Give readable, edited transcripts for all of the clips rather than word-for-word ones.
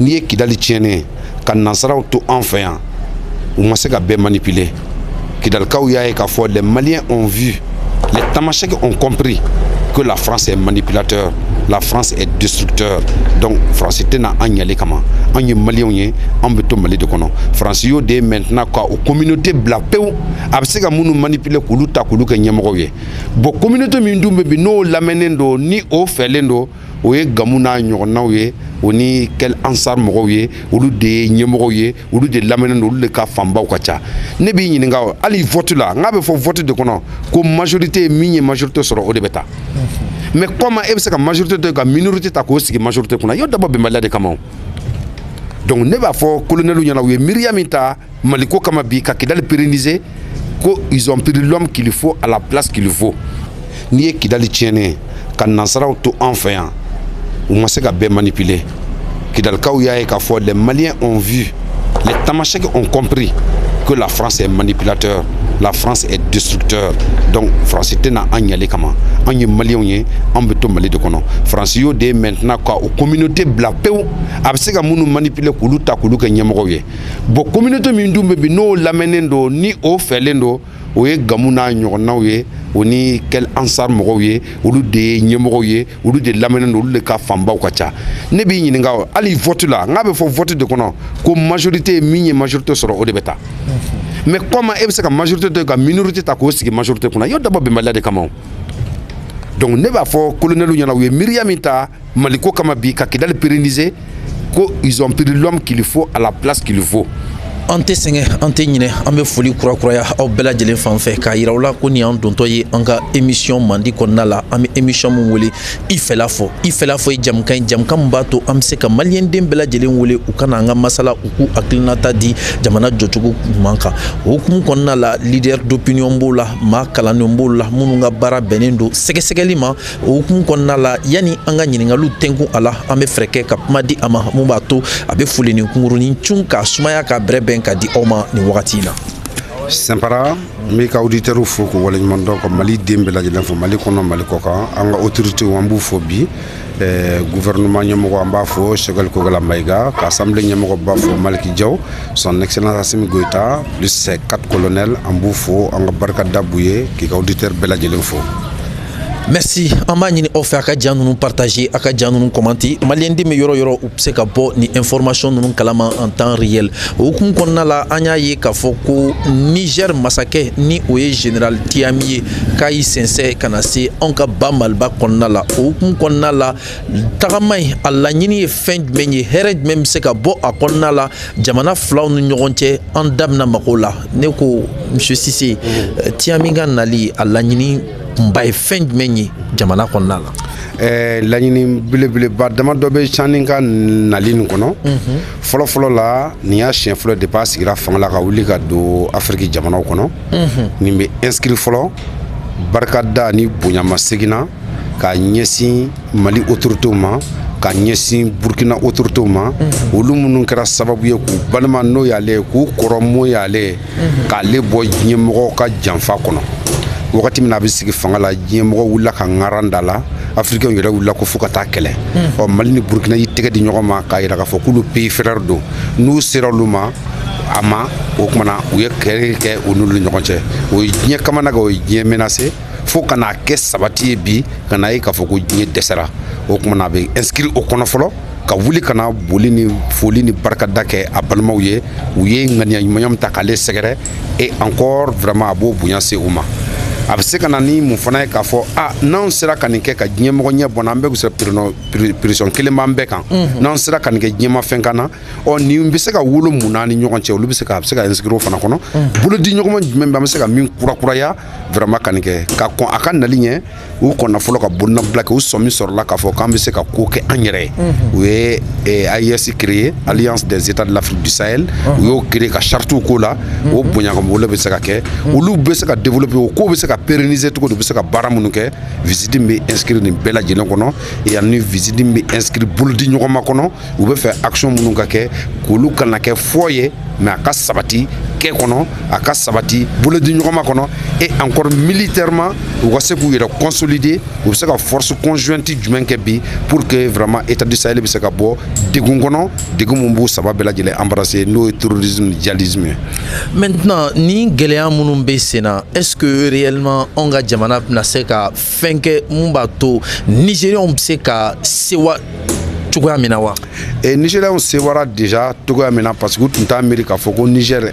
n'i ye Kidali tiɲɛnen ka nansaraw to an fɛ yan u ma se ka bɛɛ manipuler. Kidalikaw y'a ye k'a fɔ les Maliens ont vu, les Tamashèques ont compris que la France est manipulateur, la France est destructeur. Donc France tɛna an ɲɛli kama, an ye Maliens ye, an bɛ to Mali de kɔnɔ. France y'o de maintenant ka o communauté bila pewu, a bɛ se ka minnu manipuler k'olu ta k'olu kɛ ɲɛmɔgɔw ye. Bon communauté min dun bɛ bi n'o lamɛnnen don ni o fɛlen don, o ye Gamu n'a ɲɔgɔnnaw ye, o ni quel ansar mɔgɔw ye, olu de ye ɲɛmɔgɔw ye, olu de lamɛnnen don, olu de ka fanbaw ka ca. Ne b'i ɲininka hali vote la, n k'a bɛ fɔ vote de kɔnɔ ko majorité min ye majorité sɔrɔ o de bɛ taa. Mais comment e bɛ se ka majorité to ka minorité ta k'o sigi majorité kunna, y'o dabɔ bɛnbaliya de kama. Donc ne b'a fɔ colonelu ɲɛna u ye miiriya min ta Mali ko kama bi ka Kidali pérenniser, ko ils ont pris l'homme qu'il faut à la place qu'il faut. N'i ye Kidali tiɲɛnen ka nansaraw to an fɛ yan u ma se ka bɛɛ manipuler. Kidalikaw y'a ye k'a fɔ les Maliens ont vu, les Tamashèques ont compris que la France est manipulateur, la France est destructeur. Donc France tɛna an ɲɛli kama, an ye Maliens ye, an bɛ to Mali de kɔnɔ. France y'o de maintenant ka o communauté bila pewu, a bɛ se ka minnu manipuler k'olu ta k'olu kɛ ɲɛmɔgɔw ye. Bon communauté min dun bɛ bi n'o lamɛnnen don ni o fɛlen don, o ye Gamu n'a ɲɔgɔnnaw ye, o ni quel ansar mɔgɔw ye, olu de ye ɲɛmɔgɔw ye, olu de lamɛnnen don, olu de ka fanbaw ka ca. Ne b'i ɲininka hali vote la, n k'a bɛ fɔ vote de kɔnɔ ko majorité min ye majorité sɔrɔ o de bɛ taa. Mais comment e bɛ se ka majorité to ka minorité ta k'o sigi majorité kunna, y'o dabɔ bɛnbaliya de kama. Donc ne b'a fɔ colonelu ɲɛna u ye miiriya min ta Mali ko kama bi ka Kidali pérenniser, ko ils ont pris l'homme qu'il faut à la place qu'il faut. An tɛ sɛgɛn, an tɛ ɲinɛ, an bɛ foli kurakuraya aw bɛɛ lajɛlen fan fɛ k'a yira aw la ko nin y'an dontɔ ye an ka émission mandi kɔnɔna la. An bɛ émission min wele i fɛla fɔ, i fɛla fɔ ye jamukan ye, jamukan min b'a to an bɛ se ka maliyɛnden bɛɛ lajɛlen wele u ka na an ka masala u k'u hakilinata di jamana jɔcogo ɲuman kan. O hukumu kɔnɔna la leader d'opinion b'o la, maa kalannenw b'o la minnu ka baara bɛnnen don sɛgɛsɛgɛli ma. O hukumu kɔnɔna la yanni an ka ɲininkaliw tɛnkun a la, an bɛ fɛɛrɛ kɛ ka kuma di a ma mun b'a to a bɛ foli ni kunkurunin cun k'a sumaya k'a bɛrɛbɛn ka di aw ma nin wagati in na. Sɛnpara n b'i ka auditeurs fo k'u waleɲuman dɔn ka Mali den bɛɛ lajɛlen fo, Mali kɔnɔ Mali kɔ kan, an ka autorités an b'u fo bi, gouvernement ɲɛmɔgɔ an b'a fo Choguel Kogala Maïga, ka assemblée ɲɛmɔgɔ b'a fo Maliki Diaw, son excellence Assimi Goïta, plus ses 4 colonels an b'u fo, an ka barika da b'u ye k'i ka auditeurs bɛɛ lajɛlen fo. Merci. An b'a ɲini aw fɛ a ka jan ninnu partager, a ka jan ninnu commenter. Maliyɛnden bɛ yɔrɔ yɔrɔ u bɛ se ka bɔ ni information ninnu kalama en temps réel. O hukumu kɔnɔna la an y'a ye k'a fɔ ko Niger masakɛ ni o ye général Tiyami ye k'a y'i sɛnsɛn ka na se anw ka ba Maliba kɔnɔna la. O hukumu kɔnɔna la tagama in a laɲini ye fɛn jumɛn ye, hɛrɛ jumɛn bɛ se ka bɔ a kɔnɔna la jamana filaw ni ɲɔgɔn cɛ, an da bɛna mago la. Ne ko monsieur Cissé, Tiyami ka nali a laɲini kunba ye fɛn jumɛn ye jamana kɔnɔna la? Laɲini belebeleba dama dɔ bɛ Tiani ka nali nin kɔnɔ. Fɔlɔfɔlɔ la nin y'a siɲɛ fɔlɔ depuis a sigira fanga la ka wuli ka don Afiriki jamanaw kɔnɔ. Nin bɛ inscrit fɔlɔ barikada ni bonyamasegin na ka ɲɛsin Mali autorités ma, ka ɲɛsin Burkina autorités ma, olu minnu kɛra sababu ye k'u balima n'o y'ale k'u kɔrɔmɔ y'ale k'ale bɔ ɲɛmɔgɔw ka janfa kɔnɔ. Wagati min a bɛ sigi fanga la ɲɛmɔgɔ wulila ka ŋaran da la, africains yɛrɛ wulila ko fo ka taa kɛlɛ. Mali ni Burkina y'i tɛgɛ di ɲɔgɔn ma k'a yira k'a fɔ k'olu pays frères don, n'u sera olu ma a ma, o kumana u ye kɛlɛ kɛ u n'olu ni ɲɔgɔn cɛ. O ye diɲɛ kamana kan, o ye diɲɛ menacé fo ka n'a kɛ sabati ye bi ka n'a ye k'a fɔ ko diɲɛ dɛsɛra. O kumana a bɛ inscrit o kɔnɔ fɔlɔ ka wuli ka na boli ni foli ni barikada kɛ a balimaw ye, u ye ŋaniya ɲuman min ta k'ale sɛgɛrɛ, et encore vraiment a b'o bonya se u ma. A bɛ se ka na ni mun fana ye k'a fɔ n'anw sera ka nin kɛ ka diɲɛmɔgɔ ɲɛ bɔ, an bɛɛ bɛ se pression kelen b'an bɛɛ kan, n'anw sera ka nin kɛ diɲɛmafɛn kan na, nin bɛ se ka wolo mun na ni ɲɔgɔn cɛ, olu bɛ se ka inscrire o fana kɔnɔ. Bolodi ɲɔgɔnma jumɛn bɛ an bɛ se ka min kurakuraya vraiment ka nin kɛ ka kɔn a ka nali ɲɛ, u kɔnna fɔlɔ ka bolonabila kɛ, u sɔmi sɔrɔla k'a fɔ k'an bɛ se ka ko kɛ an yɛrɛ ye. U ye AES créé, Alliance des États de l'Afrique du Sahel, u y'o créé ka chartew k'o la, o bonyakanbolo bɛ se ka kɛ, olu bɛ se ka développer, o ko bɛ se ka pérenniser cogo de bɛ se ka baara minnu kɛ. Visite bɛ inscrit nin bɛɛ lajɛlen kɔnɔ, et ani visite bɛ inscrit bolodi ɲɔgɔnma kɔnɔ, u bɛ fɛ action minnu ka kɛ k'olu kana kɛ fɔ ye, mais a ka sabati kɛ kɔnɔ, a ka sabati bolodi ɲɔgɔnma kɔnɔ, et encore militairement u ka se k'u yɛrɛ consolider, u bɛ se ka force conjointe jumɛn kɛ bi pour que vraiment État du Sahel bɛ se ka bɔ degun kɔnɔ degun mun b'u saba bɛɛ lajɛlen embrasser n'o ye terrorisme ni djihadisme ye. Maintenant ni gɛlɛya minnu bɛ sen na est-ce que réellement an ka jamana bɛna se ka fɛn kɛ mun b'a to Nigériens bɛ se ka sewa cogoya min na wa? Nigériens sewara déjà cogoya min na parce que u tun t'a miiri k'a fɔ ko Niger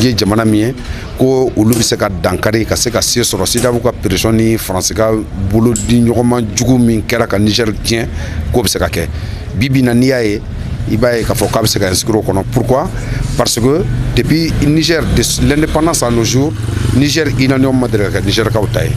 ye jamana min ye ko olu bɛ se ka dankari ka se ka se sɔrɔ CEDEAO ka pression ni France ka bolo di ɲɔgɔnma jugu min kɛra ka Niger tiɲɛ k'o bɛ se ka kɛ bi bi in na n'i y'a ye i b'a ye k'a fɔ k'a bɛ se ka inscrire o kɔnɔ. Pourquoi? Parce que depuis Niger de l'indépendance à nos jours Niger unanion ma deli ka kɛ Nigerkaw ta ye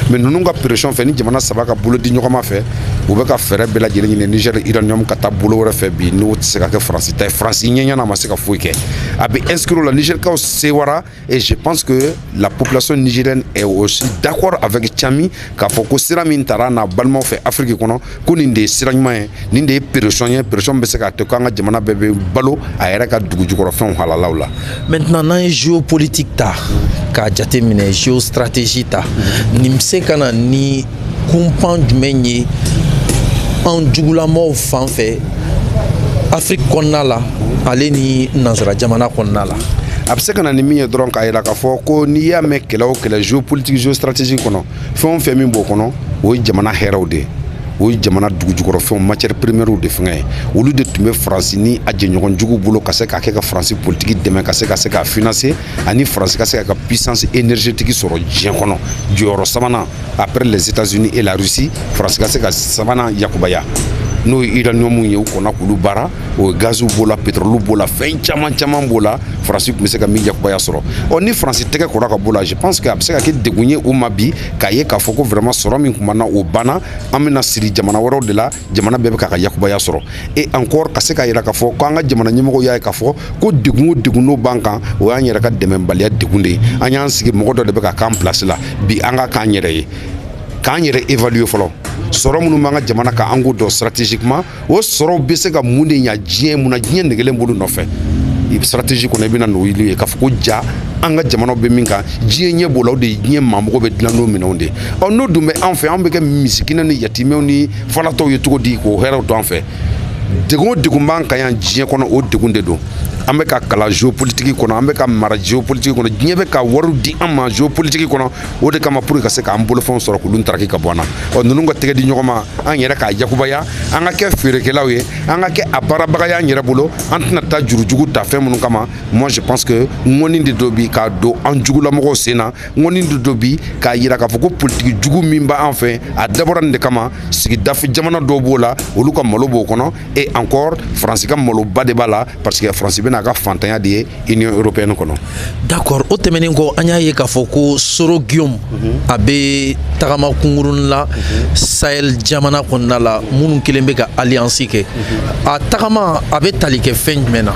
mais ninnu ka pression fɛ ni jamana saba ka bolo di ɲɔgɔn fɛ u bɛ ka fɛɛrɛ bɛɛ lajɛlen ɲini Niger uranium ka taa bolo wɛrɛ fɛ bi n'o tɛ se ka kɛ France ta ye. France ɲɛɲana ma se ka foyi kɛ a bɛ inscrire la Nigerkaw sewara et je pense que la population nigérienne est aussi d'accord avec Tchami k'a fɔ ko sira min taara n'a balimaw fɛ Afrique kɔnɔ ko nin de ye sira ɲuman ye nin de ye pression ye pression bɛ se ka to k'an ka jamana bɛɛ bɛ balo a yɛrɛ ka dugu jukɔrɔ fɛnw halalaw la. Maintenant n'an ye géopolitique ta k'a jateminɛ géostratégie ta nin bɛ se ka na ni kunpan jumɛn ye an jugulamaw fan fɛ Afrique kɔnɔna la ale ni nanzara jamana kɔnɔna la? A bɛ se ka na ni min ye dɔrɔn k'a jira k'a fɔ ko n'i y'a mɛn kɛlɛ o kɛlɛ géopolitique géostratégie kɔnɔ fɛn o fɛn min b'o kɔnɔ o ye jamana hɛrɛw de ye o ye jamana dugu jukɔrɔ fɛnw matière première de fɛngɛ ye olu de tun bɛ France ni a jɛɲɔgɔn jugu bolo ka se k'a kɛ ka France politique dɛmɛ ka se k'a financer ani France ka se k'a ka puissance énergétique sɔrɔ diɲɛ kɔnɔ jɔyɔrɔ sabanan après les États-Unis et la Russie France ka se ka sabanan yakubaya n'o ye uranium ye u kɔnna k'olu baara o ye gaziw b'o la pétrole b'o la fɛn caman b'o la France tun bɛ se ka min yakubaya sɔrɔ ni France tɛgɛ kɔrɔ ka b'o la je pense que a bɛ se ka kɛ degun ye u ma bi k'a ye k'a fɔ ko vraiment sɔrɔ min tun b'an na o banna an bɛna siri jamana wɛrɛw de la jamana bɛɛ bɛ k'a ka yakubaya sɔrɔ et encore ka se k'a jira k'a fɔ k'an ka jamana ɲɛmɔgɔw y'a ye k'a fɔ ko degun o degun n'o b'an kan o y'an yɛrɛ ka dɛmɛbaliya degun de ye an y'an sigi mɔgɔ dɔ de bɛ ka k'an place la bi an ka k'an yɛrɛ ye k'an yɛrɛ évaluer fɔlɔ sɔrɔ minnu b'an ka jamana kan an k'o dɔn stratégiquement o sɔrɔw bɛ se ka mun de ɲa diɲɛ mun na diɲɛ negelen bolo nɔfɛ stratégie kɔnɔ i bɛna n'o ye k'a fɔ ko ja an ka jamanaw bɛ min kan diɲɛ ɲɛ b'o la o de ye diɲɛ maamɔgɔ bɛ dilan n'o minɛnw de n'o dun bɛ an fɛ an bɛ kɛ misikinɛ ni yatimɛw ni falatɔw ye cogo di k'o hɛrɛw to an fɛ degun o degun b'an kan yan diɲɛ kɔnɔ o degun de don an bɛ ka kalan géopolitique kɔnɔ an bɛ ka mara géopolitique kɔnɔ diɲɛ bɛ ka wariw di an ma géopolitique kɔnɔ o de kama pour que ka se k'an bolofɛnw sɔrɔ k'olu ntaraki ka bɔ an na ninnu ka tɛgɛ di ɲɔgɔn ma an yɛrɛ k'a yakubaya an ka kɛ feerekɛlaw ye an ka kɛ a baarabaga y'an yɛrɛ bolo an tɛna taa jurujugu ta fɛn minnu kama moi je pense que ŋɔni de dɔ bi k'a don an jugulamɔgɔw sen na ŋɔni de dɔ bi k'a jira k'a fɔ ko politique jugu min b'an fɛ a dabɔra nin de kama sigidafe jamana dɔw b'o la olu ka malo b'o kɔnɔ et encore France ka maloba de b'a la parce que France bɛna ka fantanya de ye Union européenne kɔnɔ. D'accord o tɛmɛnen kɔ an y'a ye k'a fɔ ko Soro Guillaume a bɛ tagama kunkuruni la Sahel jamana kɔnɔna la minnu kelen bɛ ka alliance kɛ a tagama a bɛ tali kɛ fɛn jumɛn na?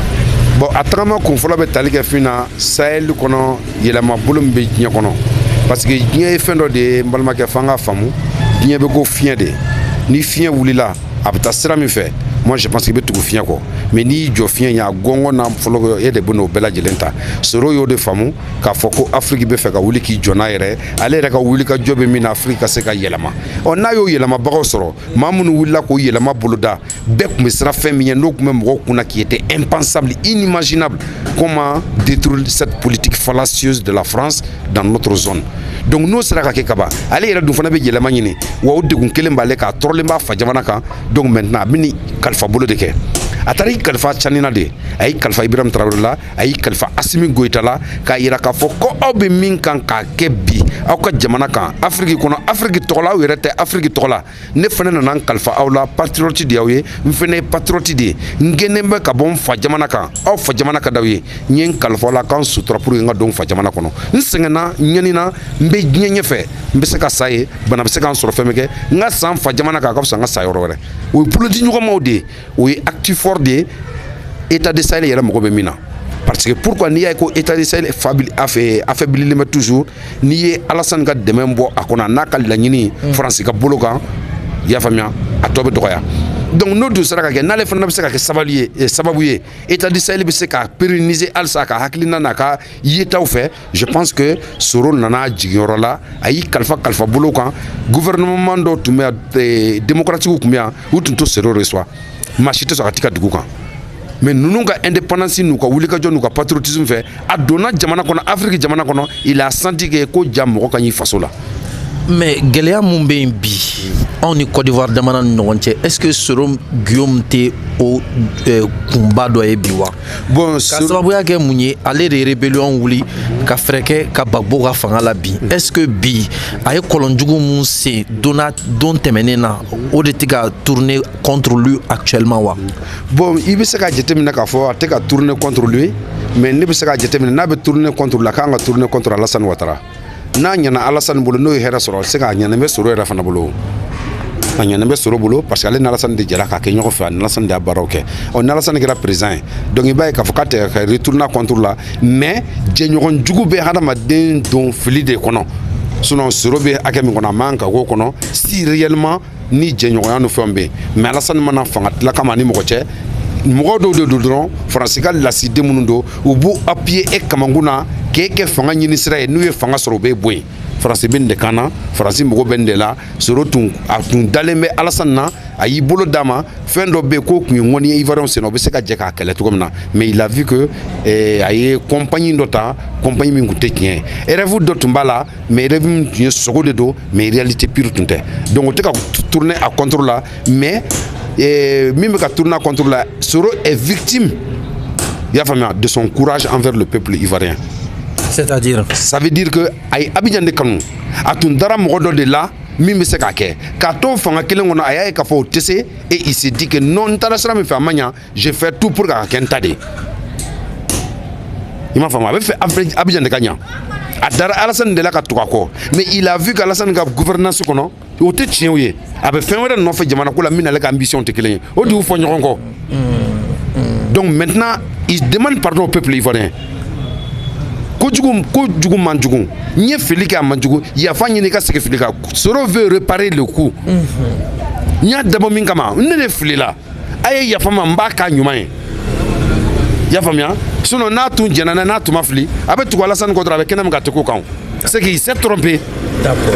Bon a tagama kun fɔlɔ bɛ tali kɛ fɛn na Sahel kɔnɔ yɛlɛma bolo min bɛ diɲɛ kɔnɔ parce que diɲɛ ye fɛn dɔ de ye n balimakɛ f'an ka faamu diɲɛ bɛ ko fiɲɛ de ni fiɲɛ wulila a bɛ taa sira min fɛ moi je pense qu'il bɛ tugu fiɲɛ kɔ mais n'i y'i jɔ fiɲɛ ɲɛ a gɔngɔn na fɔlɔ e de bɛ n'o bɛɛ lajɛlen ta Soro y'o de faamu k'a fɔ ko Afrique bɛ fɛ ka wuli k'i jɔ n'a yɛrɛ ale yɛrɛ ka wuli ka jɔ bɛ min na Afrique ka se ka yɛlɛma n'a y'o yɛlɛmabagaw sɔrɔ maa minnu wulila k'o yɛlɛma boloda bɛɛ tun bɛ siran fɛn min ɲɛ n'o tun bɛ mɔgɔw kunna qui était impensable inimaginable comment détruire cette politique fallacieuse de la France dans notre zone donc n'o sera ka kɛ kaban ale yɛrɛ dun fana bɛ yɛlɛma ɲini wa o degun kelen b'ale kan a tɔɔrɔlen b'a fa jamana kan donc maintenant a bɛ nin kalifa bolo de kɛ a taara i kalifa Tchanina de a y'i kalifa Ibrahim Traoré la a y'i kalifa Assimi Goïta la k'a jira k'a fɔ ko aw bɛ min kan k'a kɛ bi aw ka jamana kan Afrique kɔnɔ Afrique tɔgɔ la aw yɛrɛ tɛ Afrique tɔgɔ la ne fana nana n kalifa aw la patriote de y'aw ye n fana ye patriote de ye n gɛnnen bɛ ka bɔ n fa jamana kan aw fa jamana ka d'aw ye n ye n kalifa aw la k'an sutura pour que n ka don n fa jamana kɔnɔ n sɛgɛnna n ɲanina n bɛ diɲɛ ɲɛfɛ n bɛ se ka sa ye bana bɛ se k'an sɔrɔ fɛn bɛ kɛ n ka san fa jamana kan a ka fisa n ka sa yɔrɔ wɛrɛ o ye bolodi ɲɔgɔnmaw de ye o ye acte fort de ye État de Sahel yɛrɛ mɔgɔ bɛ min na parce que pourquoi n'i y'a ye ko État de Sahel affaiblilen bɛ toujours n'i ye Alassane ka dɛmɛ bɔ a kɔnɔ a n'a ka laɲini France ka bolo kan i y'a faamuya a tɔ bɛ dɔgɔya donc n'o dun sera ka kɛ n'ale fana bɛ se ka kɛ sababu ye État de Sahel bɛ se ka pérenniser halisa a ka hakilina n'a ka yetaw fɛ je pense que Soro nana jigiyɔrɔ la a y'i kalifa bolo kan gouvernement dɔw tun bɛ yan démocratique tun bɛ yan u tun to Soro reçoit maa si tɛ sɔn ka t'i ka dugu kan mais nous ka indépendance nous ka wuli ka jɔ nous ka patriotisme fait a donna jamana kɔnɔ Afrique jamana kɔnɔ il a senti que ko ja mɔgɔ ka ɲi faso la. mais gɛlɛya mun bɛ yen bi anw ni Côte d'Ivoire jamana ni ɲɔgɔn cɛ est-ce que Soro Guillaume tɛ o kunba dɔ ye bi wa. bon ka sababuya kɛ mun ye ale de ye rébellion wuli ka fɛrɛ kɛ ka Gbagbo ka fanga la bi est-ce que bi a ye kɔlɔnjugu mun sen don tɛmɛnen na o de tɛ ka tourner contre lui actuellement wa. bon i bɛ se ka jateminɛ k'a fɔ a tɛ ka tourner contre lui mais ne bɛ se ka jateminɛ n'a bɛ tourner contre la k'an ka tourner contre Alassane Ouattara. n'a ɲana Alassane bolo n'o ye hɛrɛ sɔrɔ se ka ɲana bɛ Soro yɛrɛ fana bolo a ɲana bɛ Soro bolo parce que ale ni Alassane de jɛra k'a kɛ ɲɔgɔn fɛ ani Alassane de y'a baaraw kɛ ni Alassane kɛra président ye donc i b'a ye k'a fɔ k'a tɛ ka retourner contre la mais jɛɲɔgɔn jugu bɛ hadamaden don fili de kɔnɔ sinon Soro bɛ hakɛ min kɔnɔ a man ka k'o kɔnɔ si réellement ni jɛɲɔgɔnya ni fɛnw bɛ yen mais Alassane mana fanga tila kama ani mɔgɔ cɛ mɔgɔ dɔw de don dɔrɔn Faransi ka lasiden minnu don u b'u appuyer e kamankun na k'e kɛ fanga ɲini sira ye n'u ye fanga sɔrɔ u bɛ bɔ yen Faransi bɛ nin de kan na Faransi mago bɛ nin de la Soro tun dalen bɛ Alassane na a y'i bolo d'a ma fɛn dɔ bɛ yen k'o tun ye ŋɔni ye Ivoirien sen na o bɛ se ka jɛ k'a kɛlɛ cogo min na mais il a vu que a ye compagnie dɔ ta compagnie min tun tɛ tiɲɛ ye rêve dɔ tun b'a la mais rêve min tun ye sogo de don mais réalité pure tun tɛ donc o tɛ ka tourner à contre la mais min bɛ ka tourner à contre la Soro est victime i y'a faamuya de son courage envers le peuple ivoirien. c'est-à-dire ça veut dire que a ye Abidjan de kanu a tun dara mɔgɔ dɔ de la min bɛ se k'a kɛ k'a to fanga kelen kɔnɔ a y'a ye k'a fɔ o tɛ se et il s'est dit que non n taara sira min fɛ a ma ɲa je fais tout pour k'a kɛ n ta de ye i m'a faamu a bɛ fɛ Abidjan de ka ɲa a dara Alassane de la ka tugu a kɔ mais il a vu que Alassane ka gouvernance kɔnɔ o tɛ tiɲɛ ye a bɛ fɛn wɛrɛ nɔfɛ jamana ko la min n'ale ka ambition tɛ kelen ye o de y'u fɔ ɲɔgɔn kɔ donc maintenant il demande pardon au peuple ivoirien kojugu man jugu n ye fili kɛ a man jugu yafa ɲini ka segin fili kan Soro veut réparer le coup n y'a dabɔ min kama ne de filila a ye yafa ma n b'a k'a ɲuman ye i y'a faamuya sinon n'a tun jɛnna n'a tun ma fili a bɛ tugu Alassane kɔ dɔrɔn a bɛ kɛnɛ min ka tɛgɛ o kan c'est qu'il s'est trompé. D'accord.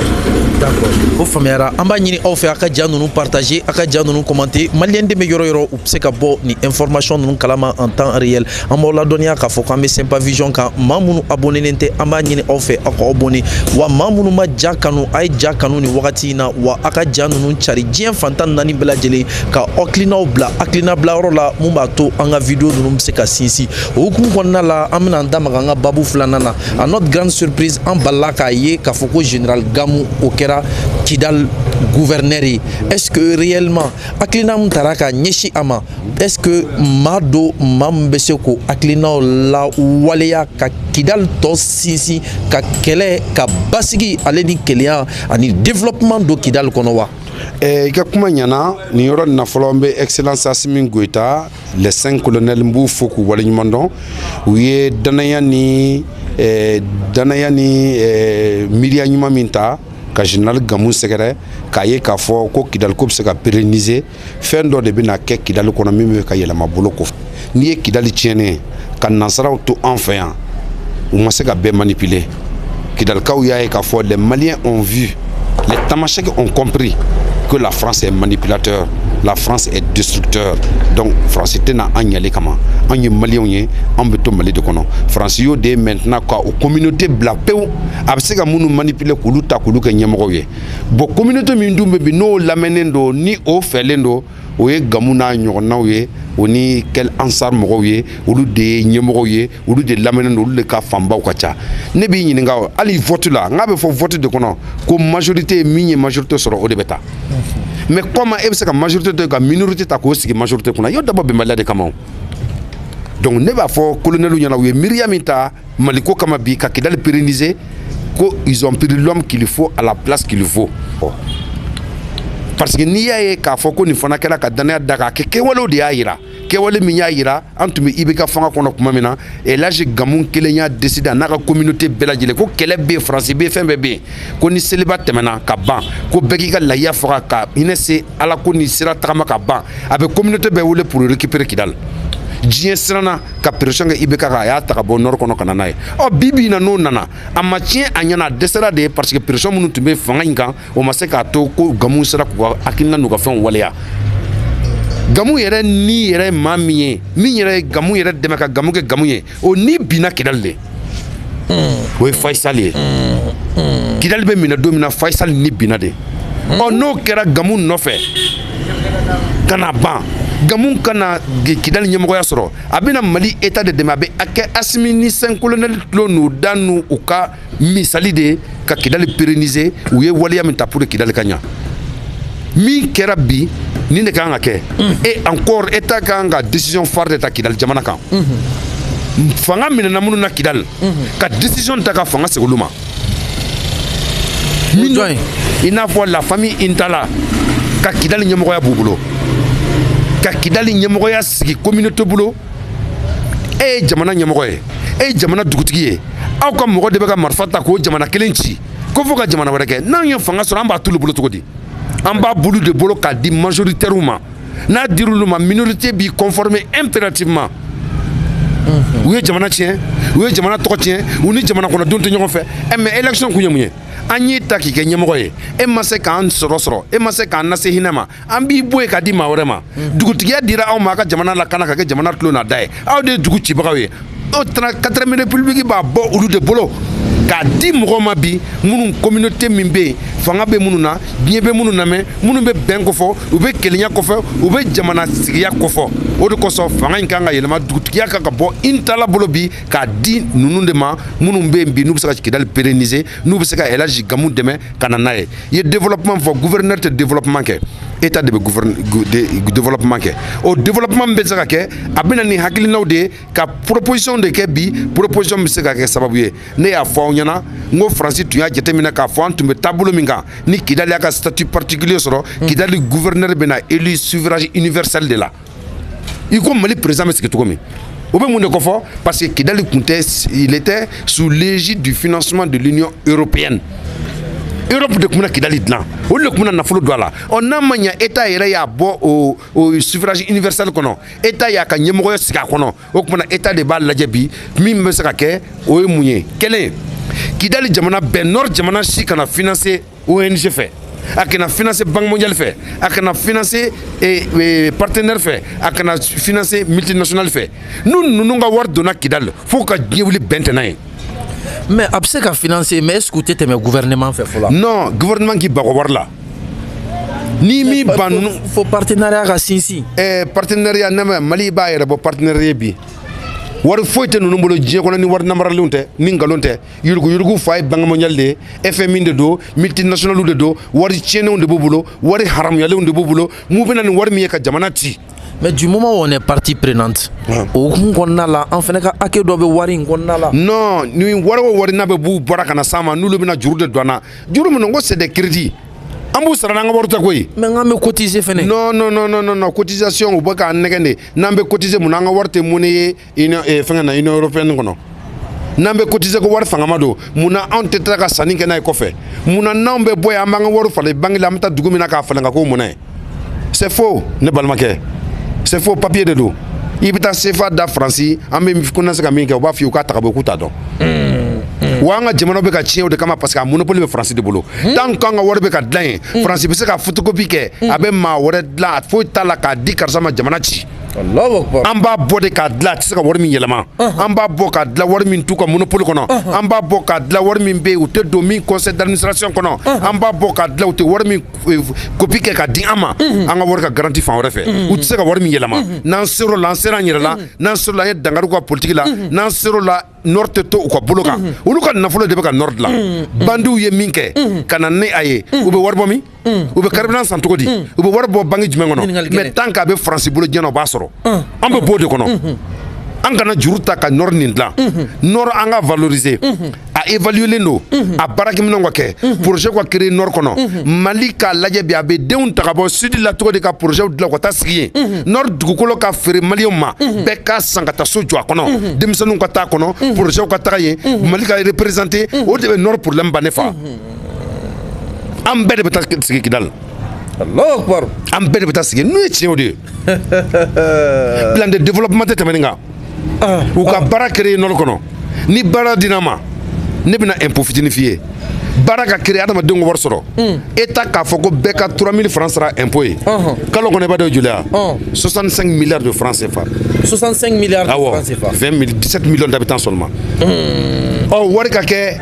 O faamuyara an b'a ɲini aw fɛ a ka ja ninnu partager a ka ja ninnu commenter maliyɛn den bɛ yɔrɔ yɔrɔ u bɛ se ka bɔ ni information ninnu kalama en temps réel an b'aw ladɔnniya k'a fɔ k'an bɛ Sempa Vision kan maa minnu abonnenen tɛ an b'a ɲini aw fɛ aw ka abonner wa maa minnu ma ja kanu a ye ja kanu ni wagati in na wa a ka ja ninnu cari diɲɛ fantan naani bɛɛ lajɛlen ka hakilinaw bila hakilina bilayɔrɔ la mun b'a to an ka video ninnu bɛ se ka sinsin o hukumu kɔnɔna la an bɛna an da maga an ka babu filanan na à notre grande surprise an balila k'a ye k'a fɔ ko général Gamou o kɛra Kidal gouverneur ye est-ce que réellement hakilina mun tara ka ɲɛsin a ma est-ce que maa do maa min bɛ se k'o hakilinaw lawaleya ka Kidal tɔ sinsin ka kɛlɛ ka basigi ale ni kelenya ani développement do Kidal kɔnɔ wa. I ka kuma ɲana nin yɔrɔ nin na fɔlɔ n bɛ excellence Assimi Goïta les 5 colonels n b'u fo k'u waleɲuman dɔn u ye danaya ni miiriya ɲuman min ta ka général Gamou sɛgɛrɛ k'a ye k'a fɔ ko Kidal ko bɛ se ka pérenniser fɛn dɔ de bɛna kɛ Kidal kɔnɔ min bɛ ka yɛlɛma bolo kɔfɛ n'i ye Kidal tiɲɛnen ka nansaraw to an fɛ yan u ma se ka bɛɛ manipuler Kidalikaw y'a ye k'a fɔ les Maliens ont vu les Tamashèques ont compris que la France est manipulateur, la France est destructeur. Donc, France est un agnalé kama. On est malien, on est tout malé de kono. France yo de maintenant quoi, aux communautés blapéo, avec que nous manipuler koulou ta koulou que nyamoroye. Bon, communauté mindu bebi no lamenendo ni o felendo, oye gamuna nyorna oye, oni quel ansar moroye, ou de nyamoroye, ou de lamenendo, ou de ka famba ou kacha. Nebi yininga, ali vote là, ngabe faut voter de kono, comme majorité mini majorité sera au débeta. Mais comment est-ce que la majorité de la minorité est cause que la majorité qu'on a yo d'abord bien de comment donc ne va pas colonel ou yana ou Myriamita Maliko Kamabi ka Kidal pérenniser qu'ils ont pris l'homme qu'il faut à la place qu'il faut parce que ni ya ka foko ni fana kala ka dana daga ke walo de ayira ke wale mi yira antumi ibeka fanga kono kuma mina et là j'ai Gamou kelenya décidé na ka communauté belajele ko kele be français be fembe be ko ni célibat temena ka ban ko beki ka la ya fora ka inese ala ko ni sira tagama ka ban avec communauté be wole pour récupérer Kidal diɲɛ siranna ka pression kɛ IBK ka a y'a ta ka bɔ nord kɔnɔ ka na n'a ye bibi in na n'o nana a ma tiɲɛ a ɲɛna a dɛsɛra de parce que pression minnu tun bɛ fanga in kan o ma se k'a to ko Gamou sera k'u ka hakilina n'u ka fɛnw waleya gamu yɛrɛ ni yɛrɛ maa min ye min yɛrɛ gamu yɛrɛ dɛmɛ ka gamu kɛ gamu ye o ni binna Kidali de o ye Faisal ye Kidali bɛ minɛ don min na Faisal ni binna de n'o kɛra gamu nɔfɛ kana ban gamu kana Kidali ɲɛmɔgɔya sɔrɔ a bɛna Mali état de dɛmɛ a bɛ a kɛ Assimi ni 5 colonel tulo n'u da n'u ka misali de ka Kidali pérenniser u ye waleya min ta pour Kidali ka ɲa min kɛra bi nin de kan ka kɛ et encore état kan ka décision phare de ta Kidali jamana kan fanga minɛna minnu na Kidali ka décision ta ka fanga segin olu ma i n'a fɔ la famille Intala ka Kidali ɲɛmɔgɔya b'u bolo ka Kidali ɲɛmɔgɔya sigi communauté bolo e ye jamana ɲɛmɔgɔ ye e ye jamana dugutigi ye aw ka mɔgɔ de bɛ ka marifa ta k'o jamana kelen ci ko fo ka jamana wɛrɛ kɛ n'an ye fanga sɔrɔ an b'a t'olu bolo cogo di an b'a bulu de bolo k'a di majoritaire ma n'a dir'olu ma minorité b'i conformer impérativement u ye jamana tiɲɛ u ye jamana tɔgɔ tiɲɛ u ni jamana kɔnɔdenw tɛ ɲɔgɔn fɛ mais élection kun ye mun ye an y'i ta k'i kɛ ɲɛmɔgɔ ye e ma se k'an sɔrɔ e ma se k'an lase hinɛ ma an b'i bɔ yen k'a di maa wɛrɛ ma dugutigiya dira aw ma a ka jamana lakana ka kɛ jamana tulo n'a da ye aw de ye dugu cibagaw ye o 4ème république b'a bɔ olu de bolo k'a di mɔgɔw ma bi minnu communauté min bɛ yen fanga bɛ minnu na diɲɛ bɛ minnu lamɛn minnu bɛ bɛn kɔfɔ u bɛ kelenya kɔfɛ u bɛ jamana sigiya kɔfɔ o de kosɔn fanga in kan ka yɛlɛma dugutigiya kan ka bɔ Intala bolo bi k'a di ninnu de ma minnu bɛ yen bi n'u bɛ se ka Kidali pérenniser n'u bɛ se ka El Hadji Gamu dɛmɛ ka na n'a ye i ye développement fɔ gouverneur tɛ développement kɛ état de bɛ développement kɛ o développement bɛ se ka kɛ a bɛ na ni hakilinaw de ye ka proposition de kɛ bi proposition bɛ se ka kɛ sababu ye ne y'a fɔ aw ɲɛna n ko Faransi tun y'a jateminɛ k'a fɔ an tun bɛ taabolo min kan ni Kidali y'a ka statut particulier sɔrɔ Kidali gouverneur bɛ na élu suffrage universel de la i ko Mali président bɛ sigi cogo min o bɛ mun de kofɔ parce que Kidali tun tɛ il était sous l'égide du financement de l'Union européenne Europe de tun bɛna Kidali dilan olu de tun bɛna nafolo don a la n'a ma ɲɛ état yɛrɛ y'a bɔ o suffrage universel kɔnɔ état y'a ka ɲɛmɔgɔya sigi a kɔnɔ o tuma état de b'a lajɛ bi min bɛ se ka kɛ o ye mun ye kelen Kidali jamana bɛɛ nord jamana si kana financer ONG fɛ a kana financer Banque mondiale fɛ a kana financer partenaire fɛ a kana financer multinational fɛ n'u ninnu ka wari donna Kidali fo ka diɲɛ wuli bɛn tɛ n'a ye mais a bɛ se ka financer mais est-ce que u tɛ tɛmɛ gouvernement fɛ fɔlɔ non gouvernement k'i bako wari la ni mi ban fo partenariat ka sinsin partenariat nama Mali b'a yɛrɛ bɔ partenariat bi wari foyi tɛ ninnu bolo diɲɛ kɔnɔ ni wari namaralenw tɛ ni nkalon tɛ yurugu fa ye Banque mondiale de ye FMI de don multinationaux de don wari tiɲɛnenw de b'u bolo wari haramuyalenw de b'u bolo mun bɛ na ni wari min ye ka jamana ci mais du moment où on est partie prenante o hukumu kɔnɔna la an fana ka hakɛ dɔ bɛ wari in kɔnɔna la non ni wari o wari n'a bɛ b'u bɔra ka na s'an ma n'olu bɛna juru de don an na juru min ko c'est des crédits an b'u sara n'an ka wari tɛ koyi mais an bɛ cotiser fɛnɛ non cotisation u bɛ k'an nɛgɛn de n'an bɛ cotiser mun na an ka wari tɛ monnaie ye fɛngɛ na Union européenne kɔnɔ n'an bɛ cotiser ko wari fangama don mun na anw tɛ taa ka sanni kɛ n'a ye kɔfɛ mun na n'anw bɛ bɔ yan an b'an ka wari falen banque la an bɛ taa dugu min na k'a falen ka k'o mun na ye c'est faux ne balimakɛ c'est faux papier de don i bɛ taa CFA da Faransi an bɛ ko na se ka min kɛ u b'a f'i ye u k'a ta ka bɔ k'u t'a dɔn wa an ka jamana bɛ ka tiɲɛ o de kama parce que a monopole bɛ Faransi de bolo tant qu'an ka wari bɛ ka dilan yen Faransi bɛ se ka photocopie kɛ a bɛ maa wɛrɛ dilan foyi t'a la k'a di karisa ma jamana ci an b'a bɔ de k'a dilan a tɛ se ka wari min yɛlɛma an b'a bɔ k'a dilan wari min t'u ka monopole kɔnɔ an b'a bɔ k'a dilan wari min bɛ yen u tɛ don min conseil d'administration kɔnɔ an b'a bɔ k'a dilan u tɛ wari min copie kɛ k'a di an ma an ka wari ka garanti fan wɛrɛ fɛ u tɛ se ka wari min yɛlɛma n'an ser'o la an sera an yɛrɛ la n'an ser'o la an ye dankari u ka politique la n'an ser'o la nord tɛ to u ka bolo kan olu ka nafolo de bɛ ka nord dilan bandiw ye min kɛ ka na ni a ye u bɛ wari bɔ min u bɛ carburant san cogo di u bɛ wari bɔ banque jumɛn kɔnɔ mais tant k'a bɛ Faransi bolo diɲɛ na o b'a sɔrɔ an bɛ bɔ o de kɔnɔ an kana juru ta ka nord nin dilan nord an ka valoriser a évaluer don a baarakɛminɛnw ka kɛ projet ka créer nord kɔnɔ Mali k'a lajɛ bi a bɛ denw ta ka bɔ sud la cogo di ka projet dilan ka taa sigi yen nord dugukolo ka feere maliyɛnw ma bɛɛ k'a san ka taa so jɔ a kɔnɔ denmisɛnninw ka taa kɔnɔ projet ka taga yen Mali ka représenter o de bɛ nord problème bannen fa an bɛɛ de bɛ taa sigi Kidali Allahu Akbar an bɛɛ de bɛ taa sigi n'o ye tiɲɛ o de ye plan de développement tɛ tɛmɛ nin kan u ka baara créer nord kɔnɔ ni baara dira ma ne bɛna impôt fitinin f'i ye baara ka créer adamadenw wari sɔrɔ état k'a fɔ ko bɛɛ ka 3000 francs sera impôt ye kalo kɔnɔ i b'a dɔn joli ya 65 milliards de francs CFA 65 milliards de francs CFA 17 millions d'habitants seulement wari ka kɛ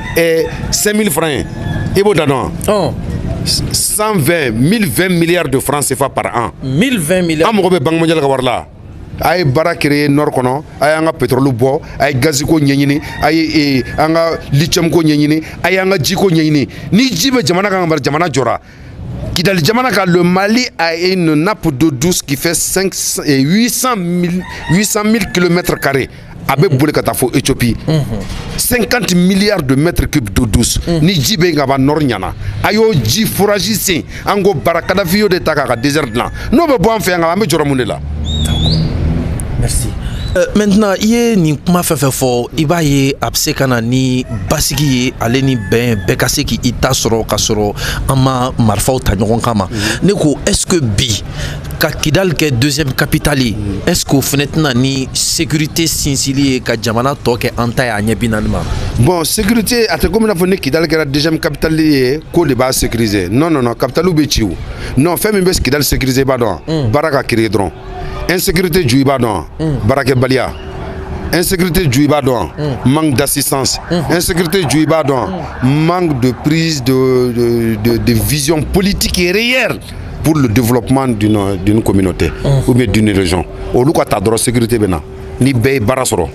5000 francs ye i b'o da dɔn 1020 milliards de francs CFA par an 1020 milliards an mago bɛ Banque mondiale ka wari la a ye baara créer nord kɔnɔ a ye an ka pétrole bɔ a ye gazi ko ɲɛɲini a ye an ka lithium ko ɲɛɲini a ye an ka ji ko ɲɛɲini ni ji bɛ jamana kan ka jamana jɔra Kidal jamana ka le Mali a une nappe d'eau douce qui fait 800 000 km². A bɛ boli ka taa fo Éthiopie 50 milliards de mètres cubes d'eau douce ni ji bɛ nga ba nord ɲana a y'o ji forage sen an ko bara Kadhafi yo de ta k'a ka désert dilan n'o bɛ bɔ an fɛ yan an bɛ jɔrɔ mun de la. Merci. Maintenant i ye nin kuma fɛn fɛn fɔ i b'a ye a bɛ se ka na ni basigi ye ale ni bɛn bɛɛ ka se k'i ta sɔrɔ ka sɔrɔ an ma marifaw ta ɲɔgɔn kan ma ne ko est-ce que bi ka Kidal kɛ deuxième capitale ye est-ce que o fɛnɛ tɛna ni sécurité sinsinli ye ka jamana tɔ kɛ an ta ye a ɲɛ bi naani ma. Bon sécurité a tɛ komi i n'a fɔ ni Kidal kɛra deuxième capitale ye ko de b'a sécuriser non capitale bɛ ci o non fɛn min bɛ Kidal sécuriser i b'a dɔn baara ka créer dɔrɔn. Insécurité ju i b'a dɔn baarakɛbaliya insécurité ju i b'a dɔn manque d'assistance insécurité ju i b'a dɔn manque de prise de vision politique et réelle pour le développement d'une communauté ou bien d'une région olu ka ta dɔrɔn sécurité bɛ na ni bɛɛ ye baara sɔrɔ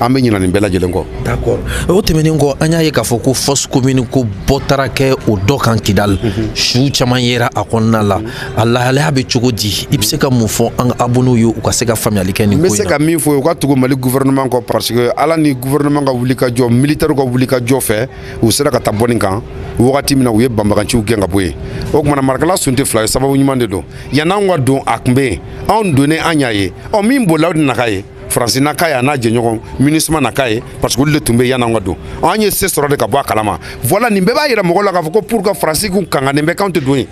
an bɛ ɲinɛ nin bɛɛ lajɛlen kɔ. D'accord o tɛmɛnen kɔ an y'a ye k'a fɔ ko force commune ko bɔ taara kɛ o dɔ kan Kidal su caman yera a kɔnɔna la a lahalaya bɛ cogo di i bɛ se ka mun fɔ an ka abonnés ye u ka se ka faamuyali kɛ nin ko in na. n bɛ se ka min fɔ u ka tugu Mali gouvernement kɔ parce que ala ni gouvernement ka wuli ka jɔ militaire ka wuli ka jɔ fɛ u sera ka taa bɔ nin kan wagati min na u ye banbaganciw gɛn ka bɔ yen o kumana marakala sun tɛ fila ye sababu ɲuman de don yan'anw ka don a tun bɛ yen anw donnen an y'a ye min bolila o de na ka ye Faransi na ka ye a n'a jɛɲɔgɔn MINUSMA na ka ye parce que olu de tun bɛ yan'anw ka don an ye se sɔrɔ de ka bɔ a kalama voilà nin bɛɛ b'a yira mɔgɔw la k'a fɔ ko pour que Faransi k'u kanganen bɛ k'anw tɛ don yen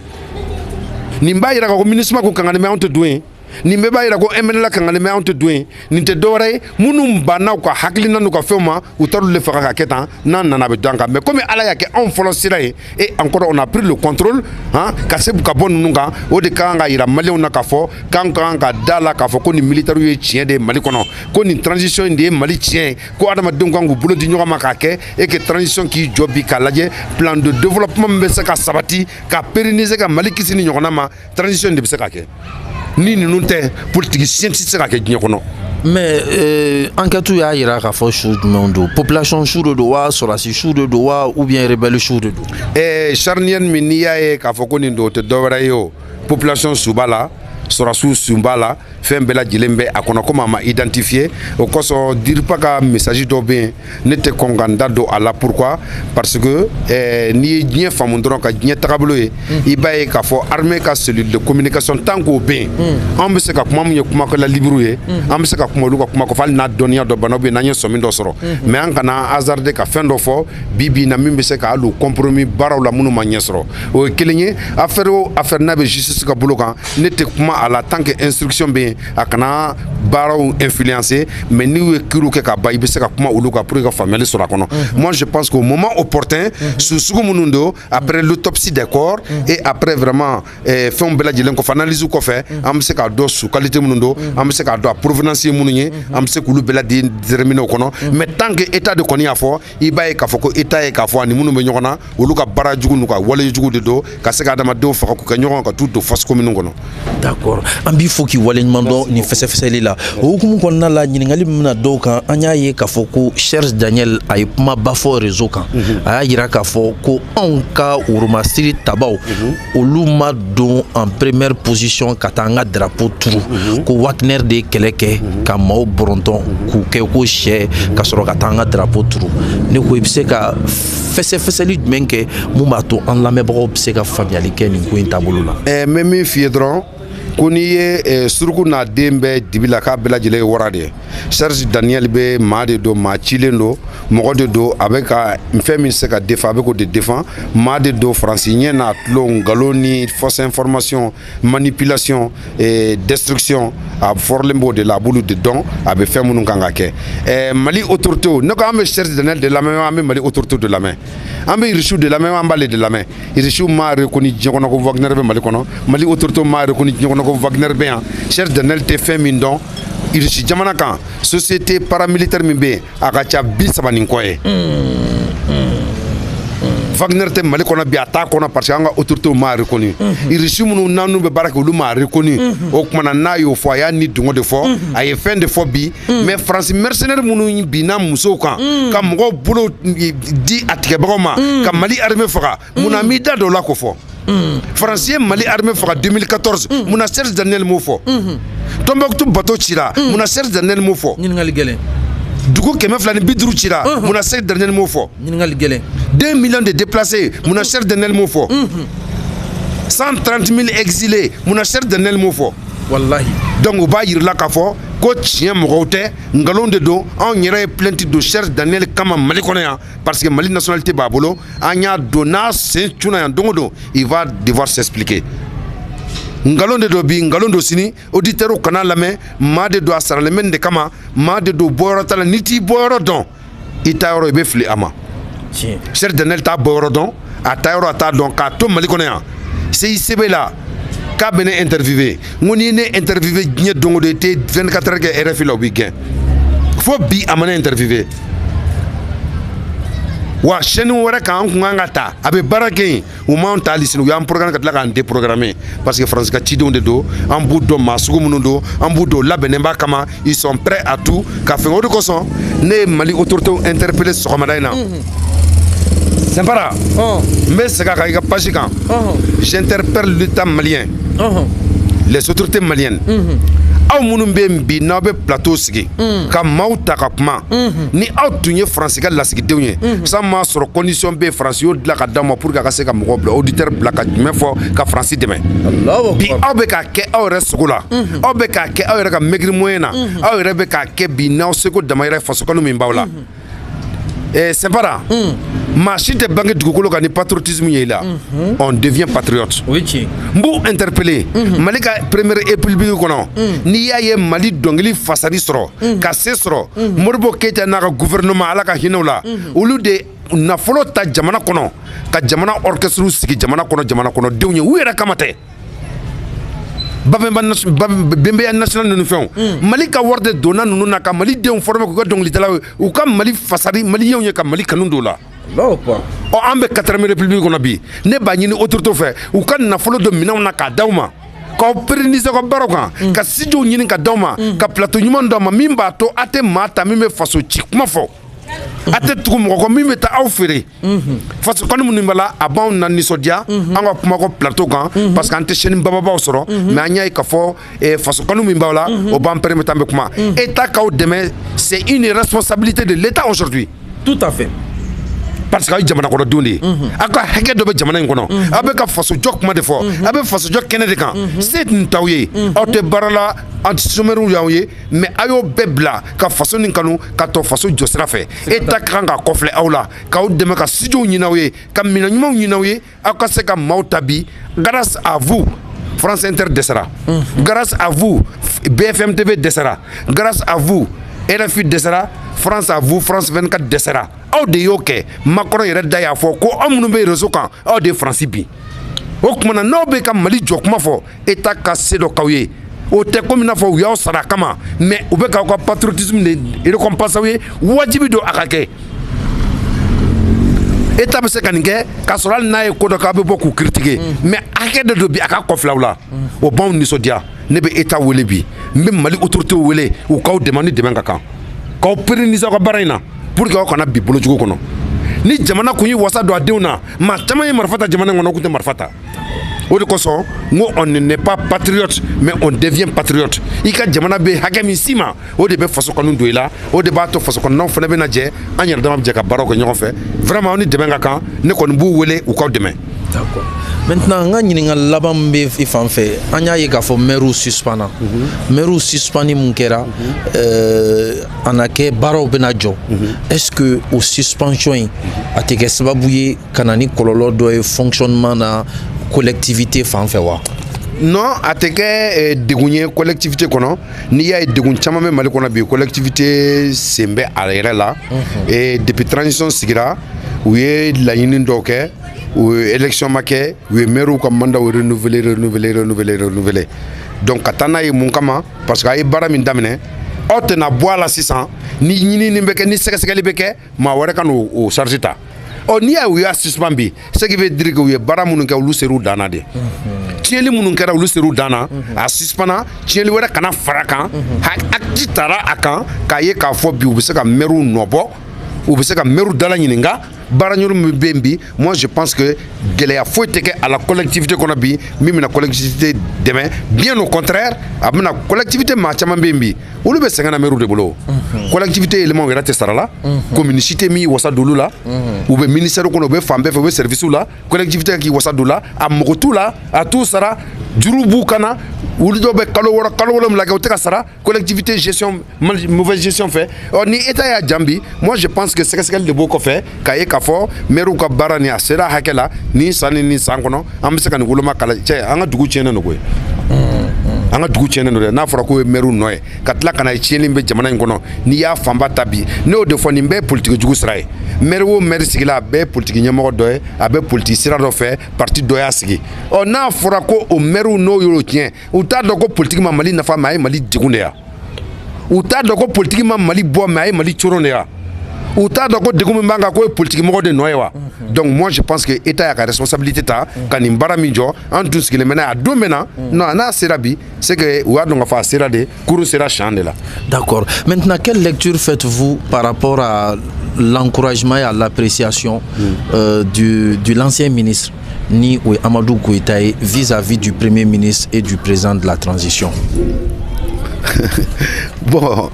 nin b'a yira k'a fɔ ko MINUSMA k'u kanganen bɛ anw tɛ don yen nin bɛɛ b'a yira ko MNLA kanganen bɛ anw tɛ don yen nin tɛ dɔwɛrɛ ye minnu banna u ka hakilina n'u ka fɛnw ma u taar'olu de faga ka kɛ tan n'an nana a bɛ dɔn an kan mais comme ala y'a kɛ anw fɔlɔ sira ye et encore on a pris le contrôle ka se ka bɔ ninnu kan o de kan ka yira maliyɛnw na k'a fɔ k'an kan ka da la k'a fɔ ko nin militaires ye tiɲɛ de ye Mali kɔnɔ ko nin transition in de ye Mali tiɲɛ ye ko adamadenw kan k'u bolo di ɲɔgɔn ma k'a kɛ et que transition k'i jɔ bi k'a lajɛ plan de développement min bɛ se ka sabati ka pérenniser ka Mali kisi ni ɲɔgɔnna ma transition de bɛ se ka kɛ. Ni ninnu tɛ politique siɲɛ tɛ se ka kɛ diɲɛ kɔnɔ. Mais enquête y'a yira k'a fɔ su jumɛnw don population su de don wa sɔrɔdasi su de don wa ou bien rebelle su de don. Charnière min n'i y'a ye k'a fɔ ko nin don o tɛ dɔwɛrɛ ye o population su b'a la sɔrɔdasiw sun b'a la fɛn bɛɛ lajɛlen bɛ a kɔnɔ komi a ma identifier o kosɔn DIRPA ka message dɔ bɛ yen ne tɛ kɔn ka n da don a la pourquoi parce que n'i ye diɲɛ faamu dɔrɔn ka diɲɛ tagabolo ye i b'a ye k'a fɔ armée ka cellule de communication tant qu'o bɛ yen an bɛ se ka kuma min ye kumakɛla libre ye an bɛ se ka kuma olu ka kuma kɔfɛ hali n'a dɔnniya dɔ bana ou bien n'an ye sɔmi dɔ sɔrɔ mais an kana hasarder ka fɛn dɔ fɔ bi bi in na min bɛ se ka hali o compromis baaraw la minnu ma ɲɛ sɔrɔ o ye kelen ye affaire o affaire n'a bɛ justice ka bolo kan ne tɛ kuma a la tant que instruction bɛ yen a kana baaraw influencer mais n'u ye kiiriw kɛ ka ban i bɛ se ka kuma olu kan pour que ka faamuyali sɔrɔ a kɔnɔ moi je pense qu'au moment opportun su sugu minnu don après l'autopsie des corps et après vraiment fɛnw bɛɛ lajɛlen kɔfɛ analyse kɔfɛ an bɛ se k'a dɔn su qualité minnu don an bɛ se k'a dɔn a provenance ye minnu ye an bɛ se k'olu bɛɛ déterminer o kɔnɔ mais tant que état de kɔni y'a fɔ i b'a ye k'a fɔ ko état ye k'a fɔ ani minnu bɛ ɲɔgɔn na olu ka baara jugu n'u ka wale jugu de don ka se ka adamadenw faga k'u kɛ ɲɔgɔn ka t'u don force commune kɔnɔ. D'accord an b'i fo k'i wale ɲuman dɔn nin fɛsɛfɛsɛli la o hukumu kɔnɔna la ɲininkali min bɛna dɔw kan an y'a ye k'a fɔ ko Cherche Daniel a ye kumaba fɔ réseau kan a y'a yira k'a fɔ ko anw ka woromasiri tabaw olu ma don en première position ka taa an ka drapeau turu ko Wagner de ye kɛlɛ kɛ ka maaw bɔrɔntɔn k'u kɛ ko sɛ ka sɔrɔ ka taa an ka drapeau turu ne ko i bɛ se ka fɛsɛfɛsɛli jumɛn kɛ mun b'a to an lamɛnbagaw bɛ se ka faamuyali kɛ nin ko in taabolo la. N bɛ min f'i ye dɔrɔn ko n'i ye suruku n'a den bɛɛ dibi la k'a bɛɛ lajɛlen ye wara de ye. Serge Daniel bɛ maa de don, maa cilen don, mɔgɔ de don, a bɛ ka fɛn min se ka défend a bɛ k'o de défend, maa de don Faransi ɲɛ n'a tulo nkalon ni fausse information, manipulation, destruction a fɔrɔlen b'o de la a b'olu de dɔn a bɛ fɛn minnu kan ka kɛ. Mali autorité ne ko an bɛ Serge Daniel de lamɛn an bɛ Mali autorité de lamɛn, an bɛ Richu de lamɛn an b'ale de lamɛn. Richu m'a reconnu diɲɛ kɔnɔ ko Wagner bɛ Mali kɔnɔ, Mali autorité m'a reconnu diɲɛ kɔnɔ ko Wagner bɛ yan. Serge Daniel tɛ fɛn min dɔn Richu jamana kan société paramilitaire min bɛ yen a ka ca 30 ni kɔ ye. Wagner tɛ Mali kɔnɔ bi a t'a kɔnɔ parce que an ka autorité m'a reconnu. Richu minnu n'anu bɛ baara kɛ olu m'a reconnu. O kumana n'a y'o fɔ a y'a ni dungo de fɔ a ye fɛn de fɔ bi mais France mercenaire minnu binna musow kan ka mɔgɔw bolo di a tigɛbagaw ma ka Mali armée faga munna m'i da dɔ la ko fɔ. France ye Mali armée faga 2014 munna Serge Daniel m'o fɔ. Tombouctou bateau cira munna Serge Daniel m'o fɔ. Ɲininkali gɛlɛn. Dugu 250 cira munna Serge Daniel m'o fɔ. Ɲininkali gɛlɛn. 2 millions de déplacés munna Serge Daniel m'o fɔ. 130 000 exilés munna Serge Daniel m'o fɔ. Wallahi. Donc u b'a yirila k'a fɔ ko tiɲɛ mɔgɔw tɛ nkalon de don anw yɛrɛ ye plainte don Serge Daniel kama Mali kɔnɔ yan parce que Mali nationalité b'a bolo an y'a don n'a sen cunna yan don o don il va devoir s'expliquer. Ngalon de do bi ngalon do sini auditeur kana lamɛn maa de do a saralen bɛ nin de kama maa de do bɔyɔrɔ t'a la n'i t'i bɔyɔrɔ dɔn i taa yɔrɔ i bɛ fili a ma. Serge Daniel t'a bɔyɔrɔ dɔn a taa yɔrɔ a t'a dɔn k'a to Mali kɔnɔ yan CICB la k'a bɛ ne interviewé n ko n'i ye ne interviewé diɲɛ don o don i tɛ 24 heures kɛ RFI la o b'i gɛn fo bi a ma ne interviewé wa chaîne wɛrɛ kan an kun kan ka ta a bɛ baara kɛ yen u m'anw ta hali sini u y'an programme ka tila k'an déprogrammer parce que France ka cidenw de don an b'u dɔn maa sugu minnu don an b'u dɔn labɛnnen b'a kama ils sont prêts à tout ka fɛn o de kosɔn ne ye Mali autorité interpellé sɔgɔmada in na. Sempara n bɛ segin a kan i ka page kan j'interpelle l'État malien les autorités maliennes aw minnu bɛ yen bi n'aw bɛ plateau sigi ka maaw ta ka kuma ni aw tun ye Faransi ka lasigidenw ye san m'a sɔrɔ condition bɛ Faransi y'o dilan ka d'aw ma pour que a ka se ka mɔgɔw bila auditeur bila ka jumɛn fɔ ka Faransi dɛmɛ bi aw bɛ k'a kɛ aw yɛrɛ sogo la aw bɛ k'a kɛ aw yɛrɛ ka maigri moyen na aw yɛrɛ bɛ k'a kɛ bi n'aw seko damayira fasokanu min b'aw la. Sempara maa si tɛ bange dugukolo kan ni patriotisme ye i la on devient patriote. N b'u interpellé Mali ka première république kɔnɔ n'i y'a ye Mali dɔnkili fasali sɔrɔ ka se sɔrɔ Modibo Keyita n'a ka gouvernement ala ka hinɛw la olu de nafolo ta jamana kɔnɔ ka jamana orchestre sigi jamana kɔnɔdenw ye u yɛrɛ kama tɛ bɛnbɛya national ninnu fɛnw Mali ka wari de donna ninnu na ka Mali denw former k'u ka dɔnkilidalaw ye u ka Mali fasari maliyɛnw ye ka Mali kanu don la. An bɛ 4e république kɔnɔ bi ne b'a ɲini autorité fɛ u ka nafolo don minɛnw na k'a d'aw ma k'aw pérenniser ka baaraw kan ka studio ɲini ka d'aw ma ka plateau ɲuman d'aw ma min b'a to a tɛ maa ta min bɛ faso ci kuma fɔ a tɛ tugu mɔgɔ kɔ min bɛ taa aw feere faso kanu minnu b'a la a b'anw na nisɔndiya an ka kuma kɔ plateau kan parce que an tɛ chaîne bababaw sɔrɔ mais an y'a ye k'a fɔ faso kanu min b'aw la o b'an permettre an bɛ kuma État k'aw dɛmɛ c'est une responsabilité de l'État aujourd'hui. Tout à fait. Parce que aw ye jamana kɔnɔdenw de ye aw ka hakɛ dɔ bɛ jamana in kɔnɔ aw bɛ ka fasojɔ kuma de fɔ aw bɛ fasojɔ kɛnɛ de kan se tun t'aw ye aw tɛ baara la anti-chômeurs y'aw ye mais aw y'o bɛɛ bila ka faso nin kanu ka tɔ faso jɔ sira fɛ État ka kan ka kɔfilɛ aw la k'aw dɛmɛ ka studio ɲini aw ye ka minɛn ɲumanw ɲini aw ye aw ka se ka maaw ta bi grâce à vous France Inter dɛsɛra grâce à vous BFM TV dɛsɛra grâce à vous RFI dɛsɛra France à vous France 24 dɛsɛra aw de y'o kɛ Macron yɛrɛ da y'a fɔ ko aw minnu bɛ réseau kan aw de ye Faransi bin o tuma na n'aw bɛ ka Mali jɔ kuma fɔ État ka se dɔ k'aw ye o tɛ komi n'a fɔ u y'aw sara a kama mais u bɛ k'aw ka patriotisme de récompense aw ye wajibi don a ka kɛ État bɛ se ka nin kɛ k'a sɔrɔ hali n'a ye ko dɔ k'a bɛ bɔ k'u critiquer mais hakɛ de don bi a ka kɔfilɛ aw la o b'anw nisɔndiya ne bɛ État wele bi n bɛ Mali autorité wele u k'aw dɛmɛ ni dɛmɛ ka kan k'aw pérenniser aw ka baara in na pour que aw kana bi bolojugu kɔnɔ ni jamana kun ye wasa don a denw na maa caman ye marifa ta jamana in kɔnɔ kun tɛ marifa ta o de kosɔn n ko on n'est pas patriote mais on devient patriote i ka jamana bɛ hakɛ min si ma o de bɛ faso kanu don i la o de b'a to faso kɔnɔnaw fana bɛna jɛ an yɛrɛ dama bɛ jɛ ka baaraw kɛ ɲɔgɔn fɛ vraiment aw ni dɛmɛ ka kan ne kɔni b'u wele u k'aw dɛmɛ D'accord. Maintenant, on a une labam be fanfé. On a eu qu'à meru suspana. Meru suspani munkera. On a que baro benajo. Est-ce que au suspension a été que sababouye kanani kololo do fonctionnement na collectivité fanfé wa? Non, a été que dégoûté collectivité kono. Ni y a dégoûté chama me mali kono bi collectivité sembe à là. Et depuis transition sigira, où est la union d'oké. Ou élection maquée, ou maire ou comme mandat ou renouveler. Donc katana yi munkama parce que ay barami damine ote na boala 600 ni beke ni sekeli beke ma wara kan o chargeta o ni ay ya suspend ce qui veut dire que ou baramu nke ulu seru dana de tieli munun kera ulu seru dana a suspana tieli wara kana faraka ha akitara akan kaye ka fo bi u se ka meru nobo ou se ka meru dala nyininga. Moi je pense que Géléa faut être à la collectivité qu'on a bi, même la collectivité demain, bien au contraire, à la collectivité machama bimbi, ou le besengana meru de bolo. Collectivité élément verate sarala, communauté mi wasa douloula, ou le ministère qu'on a fait faire service là, collectivité qui wasa doula, à Mokotula, à tout sara, Djurubu kana, ou le dobe kalowara la gauteka sara, collectivité gestion mauvaise gestion fait. On y est à Djambi, moi je pense que c'est ce qu'elle de beaucoup fait, kaye fo meru ka bara ni asera hakela ni sani ni sankono amse kan guluma kala che anga dugu chene no koy anga dugu chene no na fora ko meru noy katla kana chene be jamana ngono ni ya famba tabi no de fo ni be politique jugu sray meru mer sigila be politique nyamo doy abe politique sira do fe parti do ya sigi o na fora ko o meru no yoro tien o ta do ko politique ma mali na fa mai mali digunde ya o ta do ko politique ma mali bo mai mali choronde ya. Donc moi je pense que l'État a la responsabilité quand il baramijo en tout ce qu'il mène à deux maintenant non na serabi c'est que ou a donc faire serade couru sera chande là. D'accord. Maintenant quelle lecture faites-vous par rapport à l'encouragement et à l'appréciation de l'ancien ministre Ni Amadou Goïta vis-à-vis du premier ministre et du président de la transition? Bon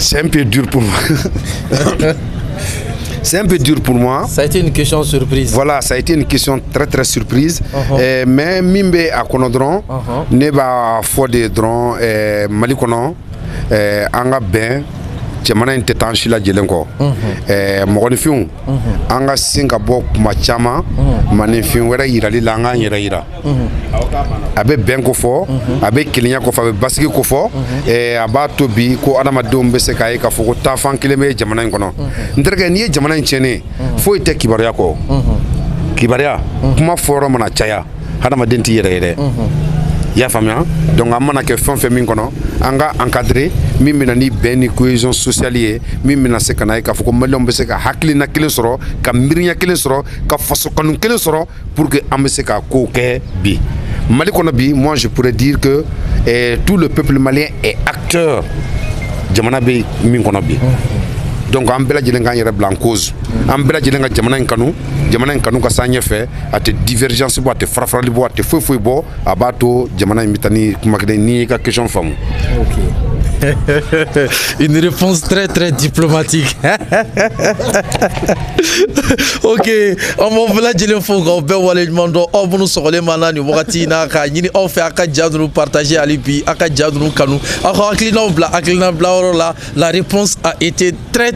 c'est un peu dur pour moi. C'est un peu dur pour moi. Ça a été une question surprise. Voilà, ça a été une question très surprise. Mais Mimbe à Konodron, Neba Fode Dron, Malikono, Anga Ben, Jamana Intetanchi la Jelenko, Mogonifion, Anga Singapore Machama, Manifion, Wera Irali Langa Ira. Abe Ben Kofo, Abe Kilia Kofa, Abe Basiki Kofo, Aba Tobi, Ko Adama Dombe Sekaï, Kafo, Tafan Kileme, Jamana Kono. Ndregani, Jamana Chene, faut être Kibariako. Kibaria, Kuma Forum na Chaya, Hadama Denti Yere. Ya famia, donc amana ke fon fémin kono, anga encadré, mimina ni beni cohésion sociale, mimina se kana ka foko malom be se ka hakli na kele soro, ka mirinya kele soro, ka faso kanu kele soro pour que amese ka ko ke bi. Mali kono bi, moi je pourrais dire que tout le peuple malien est acteur. Jamana be min kono bi. Donc an bela jilenga yere blancose an bela jilenga jamana kanu ka sanye fe ate divergence bo ate frafrali bo ate foi bo abato jamana mitani kumakde ni ka question femme. OK. Une réponse très diplomatique. OK, on va dire faut qu'on be wale mando o bunu sokole manani wakati na ka nyini o fe aka jadru partager alibi aka jadru kanu aka aklina bla la réponse a été très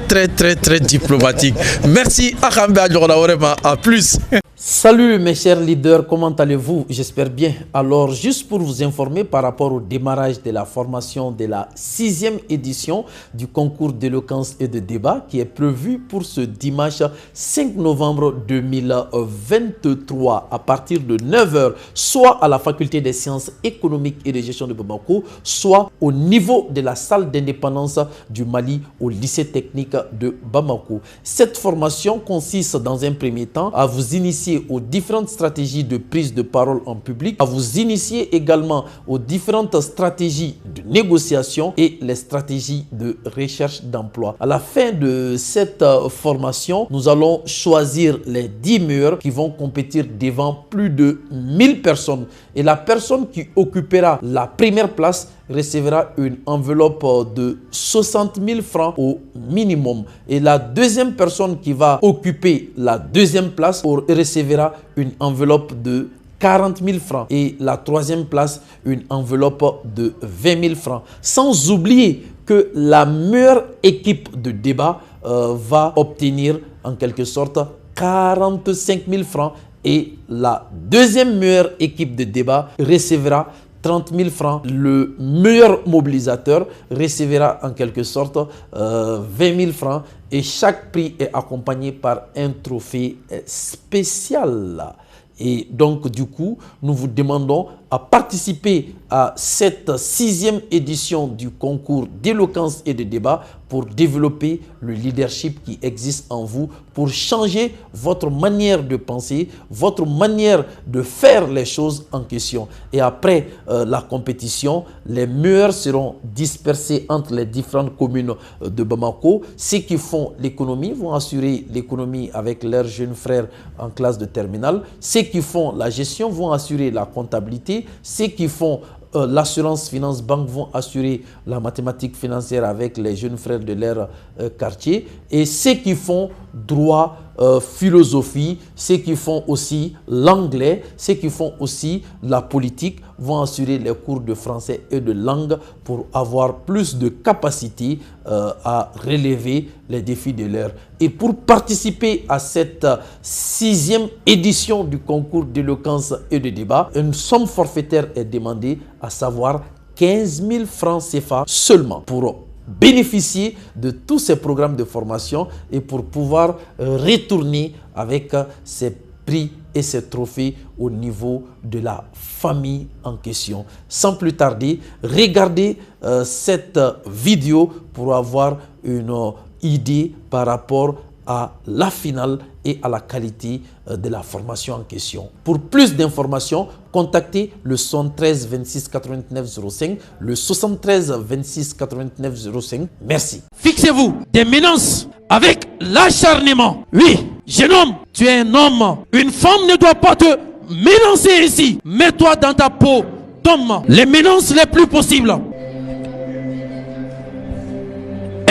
diplomatique. Merci Akambe Adjora vraiment, à plus. Salut mes chers leaders, comment allez-vous? J'espère bien. Alors, juste pour vous informer par rapport au démarrage de la formation de la 6e édition du concours d'éloquence et de débat qui est prévu pour ce dimanche 5 novembre 2023 à partir de 9h, soit à la faculté des sciences économiques et de gestion de Bamako, soit au niveau de la salle d'indépendance du Mali au lycée technique de Bamako. Cette formation consiste dans un premier temps à vous initier aux différentes stratégies de prise de parole en public, à vous initier également aux différentes stratégies de négociation et les stratégies de recherche d'emploi. À la fin de cette formation, nous allons choisir les 10 meilleurs qui vont compétir devant plus de 1000 personnes. Et la personne qui occupera la première place recevra une enveloppe de 60 000 francs au minimum. Et la deuxième personne qui va occuper la deuxième place recevra une enveloppe de 40 000 francs. Et la troisième place, une enveloppe de 20 000 francs. Sans oublier que la meilleure équipe de débat va obtenir en quelque sorte 45 000 francs. Et la deuxième meilleure équipe de débat recevra 30 000 francs. Le meilleur mobilisateur recevra en quelque sorte 20 000 francs. Et chaque prix est accompagné par un trophée spécial. Et donc, du coup, nous vous demandons à participer à cette 6e édition du concours d'éloquence et de débat pour développer le leadership qui existe en vous, pour changer votre manière de penser, votre manière de faire les choses en question. Et après la compétition, les meilleurs seront dispersés entre les différentes communes de Bamako. Ceux qui font l'économie vont assurer l'économie avec leurs jeunes frères en classe de terminale. Ceux qui font la gestion vont assurer la comptabilité. Ceux qui font l'assurance finance banque vont assurer la mathématique financière avec les jeunes frères de leur quartier. Et ceux qui font droit, philosophie, ceux qui font aussi l'anglais, ceux qui font aussi la politique vont assurer les cours de français et de langue pour avoir plus de capacité à relever les défis de l'heure. Et pour participer à cette 6e édition du concours d'éloquence et de débat, une somme forfaitaire est demandée, à savoir 15 000 francs CFA seulement, pour bénéficier de tous ces programmes de formation et pour pouvoir retourner avec ces prix et ces trophées au niveau de la famille en question. Sans plus tarder, regardez cette vidéo pour avoir une idée par rapport à la finale et à la qualité de la formation en question. Pour plus d'informations, contactez le 73 26 89 05, le 73 26 89 05. Merci. Fixez-vous des menaces avec l'acharnement. Oui, jeune homme, tu es un homme. Une femme ne doit pas te menacer ainsi. Mets-toi dans ta peau d'homme. Les menaces les plus possibles.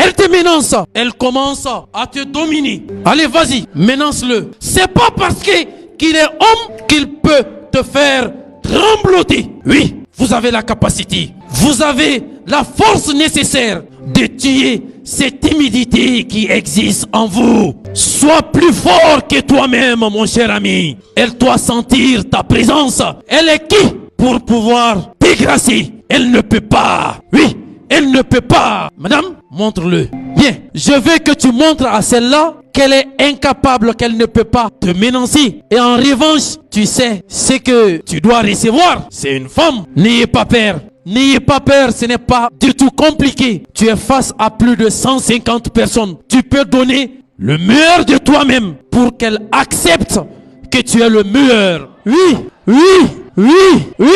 Elle te menace, elle commence à te dominer. Allez, vas-y, menace-le. C'est pas parce qu'il est homme qu'il peut te faire trembloter. Oui, vous avez la capacité, vous avez la force nécessaire de tuer cette timidité qui existe en vous. Sois plus fort que toi-même, mon cher ami. Elle doit sentir ta présence. Elle est qui pour pouvoir dégracer? Elle ne peut pas. Oui. Elle ne peut pas. Madame, montre-le. Bien, je veux que tu montres à celle-là qu'elle est incapable, qu'elle ne peut pas te menacer. Et en revanche, tu sais, ce que tu dois recevoir, c'est une femme. N'ayez pas peur. N'ayez pas peur, ce n'est pas du tout compliqué. Tu es face à plus de 150 personnes. Tu peux donner le meilleur de toi-même pour qu'elle accepte que tu es le meilleur. Oui, oui, oui, oui.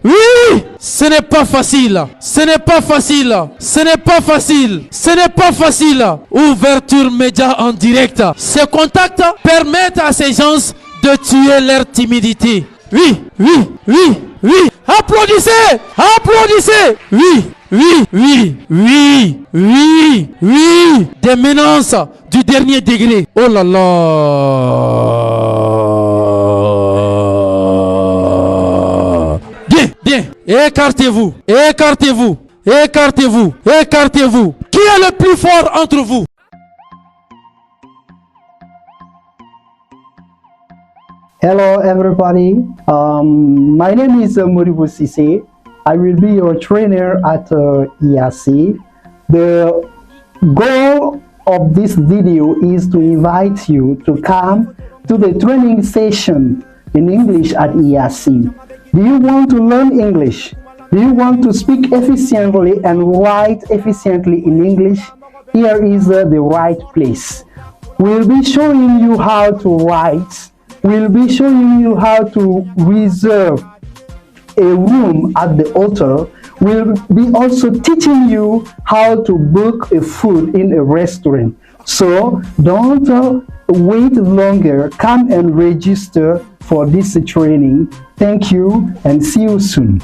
Oui, ce n'est pas facile, ce n'est pas facile, ce n'est pas facile, ce n'est pas facile. Ouverture média en direct. Ces contacts permettent à ces gens de tuer leur timidité. Oui, oui, oui, oui. Applaudissez, applaudissez. Oui, oui, oui, oui, oui, oui. Des menaces du dernier degré. Oh là là. Bien, écartez-vous, écartez-vous, écartez-vous, écartez-vous. Qui est le plus fort entre vous? Hello everybody, my name is Moribo Sise. I will be your trainer at EAC. The goal of this video is to invite you to come to the training session in English at EAC. Do you want to learn English? Do you want to speak efficiently and write efficiently in English? Here is the right place. We'll be showing you how to write. We'll be showing you how to reserve a room at the hotel. We'll be also teaching you how to book a food in a restaurant. So don't wait longer. Come and register for this training. Thank you and see you soon.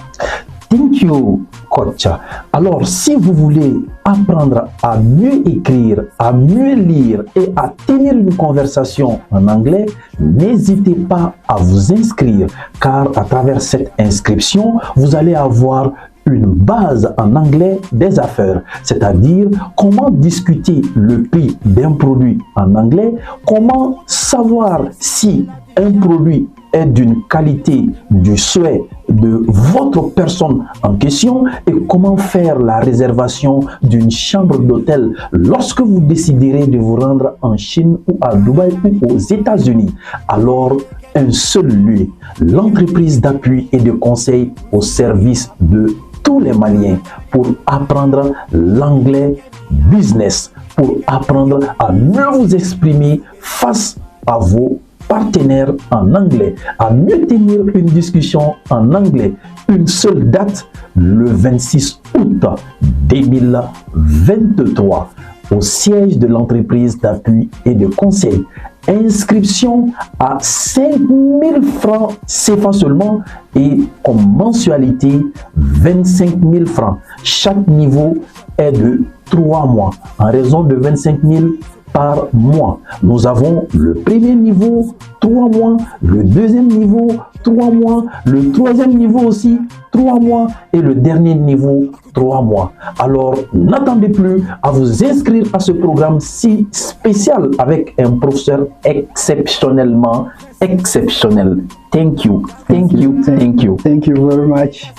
Thank you. coach. Alors, si vous voulez apprendre à mieux écrire, à mieux lire et à tenir une conversation en anglais, n'hésitez pas à vous inscrire, car à travers cette inscription, vous allez avoir une base en anglais des affaires, c'est-à-dire comment discuter le prix d'un produit en anglais, comment savoir si un produit est d'une qualité du souhait de votre personne en question et comment faire la réservation d'une chambre d'hôtel lorsque vous déciderez de vous rendre en Chine ou à Dubaï ou aux États-Unis. Alors, un seul lieu, l'entreprise d'appui et de conseil au service de tous les Maliens pour apprendre l'anglais business, pour apprendre à mieux vous exprimer face à vos partenaires en anglais, à mieux tenir une discussion en anglais. Une seule date, le 26 août 2023, au siège de l'entreprise d'appui et de conseil. Inscription à 5 000 francs CFA seulement et comme mensualité 25 000 francs. Chaque niveau est de 3 mois en raison de 25 000 par mois. Nous avons le premier niveau 3 mois, le deuxième niveau 3 mois, le troisième niveau aussi 3 mois et le dernier niveau 3 mois. Alors n'attendez plus à vous inscrire à ce programme si spécial avec un professeur exceptionnellement exceptionnel. Thank you, thank you, thank you. Thank you very much.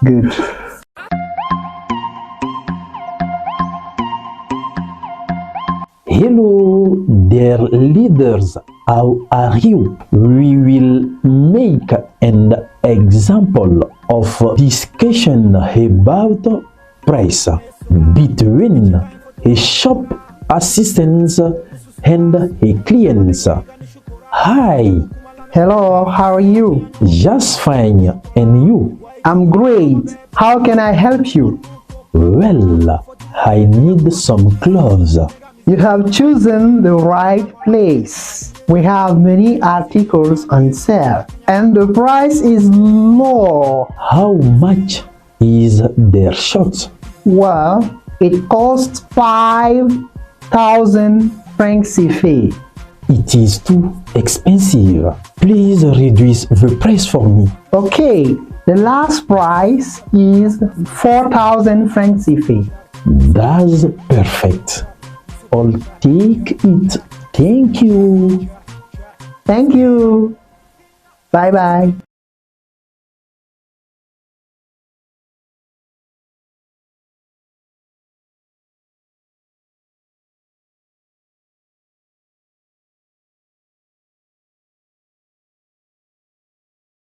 Good. Hello, dear leaders. How are you? We will make an example of discussion about price between a shop assistant and a client. Hi. Hello, how are you? Just fine. And you? I'm great. How can I help you? Well, I need some clothes. You have chosen the right place. We have many articles on sale and the price is low. How much is their shirt? Well, it costs 5,000 francs CFA. It is too expensive. Please reduce the price for me. Okay, the last price is 4,000 francs CFA. That's perfect. I'll take it. Thank you. Thank you. Bye bye.